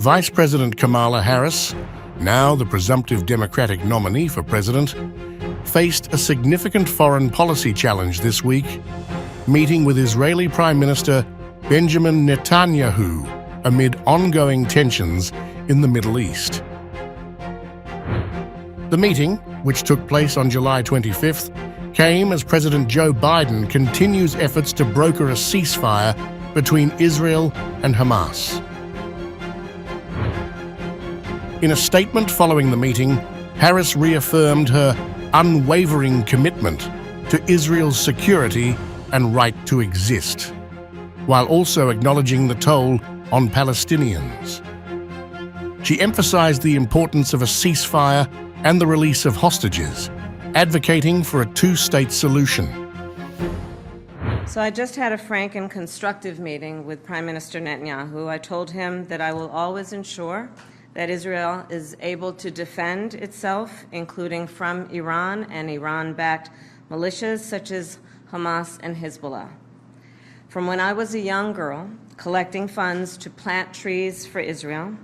Vice President Kamala Harris, now the presumptive Democratic nominee for president, faced a significant foreign policy challenge this week, meeting with Israeli Prime Minister Benjamin Netanyahu amid ongoing tensions in the Middle East. The meeting, which took place on July 25th, came as President Joe Biden continues efforts to broker a ceasefire between Israel and Hamas. In a statement following the meeting, Harris reaffirmed her unwavering commitment to Israel's security and right to exist, while also acknowledging the toll on Palestinians. She emphasized the importance of a ceasefire and the release of hostages, advocating for a two-state solution. So I just had a frank and constructive meeting with Prime Minister Netanyahu. I told him that I will always ensure that Israel is able to defend itself, including from Iran and Iran-backed militias such as Hamas and Hezbollah. From when I was a young girl, collecting funds to plant trees for Israel,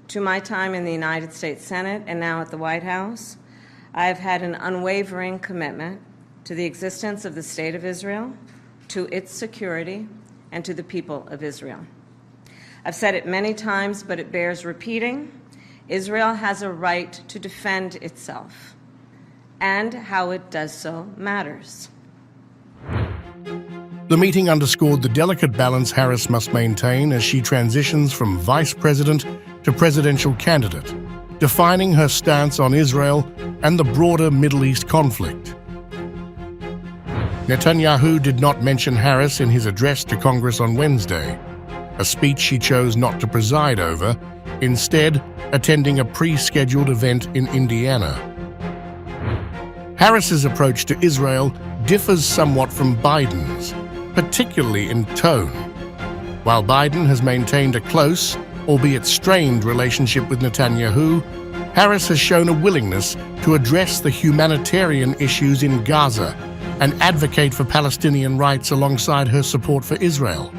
to my time in the United States Senate and now at the White House, I have had an unwavering commitment to the existence of the State of Israel, to its security, and to the people of Israel. I've said it many times, but it bears repeating. Israel has a right to defend itself, and how it does so matters. The meeting underscored the delicate balance Harris must maintain as she transitions from vice president to presidential candidate, defining her stance on Israel and the broader Middle East conflict. Netanyahu did not mention Harris in his address to Congress on Wednesday, a speech she chose not to preside over, instead attending a pre-scheduled event in Indiana. Harris's approach to Israel differs somewhat from Biden's, particularly in tone. While Biden has maintained a close, albeit strained, relationship with Netanyahu, Harris has shown a willingness to address the humanitarian issues in Gaza and advocate for Palestinian rights alongside her support for Israel.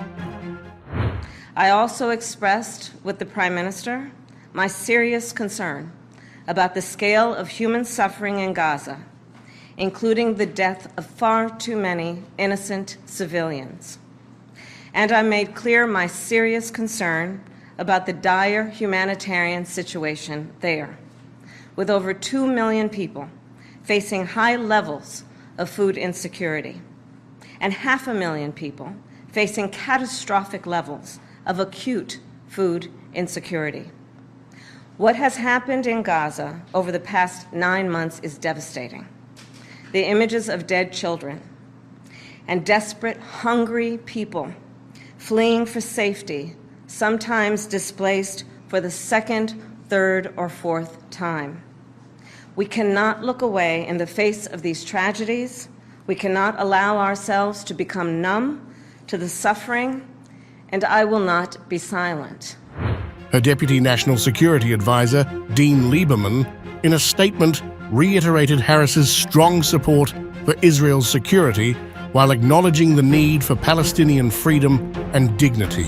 I also expressed with the Prime Minister my serious concern about the scale of human suffering in Gaza, including the death of far too many innocent civilians. And I made clear my serious concern about the dire humanitarian situation there, with over 2 million people facing high levels of food insecurity, and 500,000 people facing catastrophic levels of acute food insecurity. What has happened in Gaza over the past 9 months is devastating. The images of dead children and desperate, hungry people fleeing for safety, sometimes displaced for the second, third, or fourth time. We cannot look away in the face of these tragedies. We cannot allow ourselves to become numb to the suffering, and I will not be silent. Her Deputy National Security Advisor, Dean Lieberman, in a statement reiterated Harris's strong support for Israel's security while acknowledging the need for Palestinian freedom and dignity.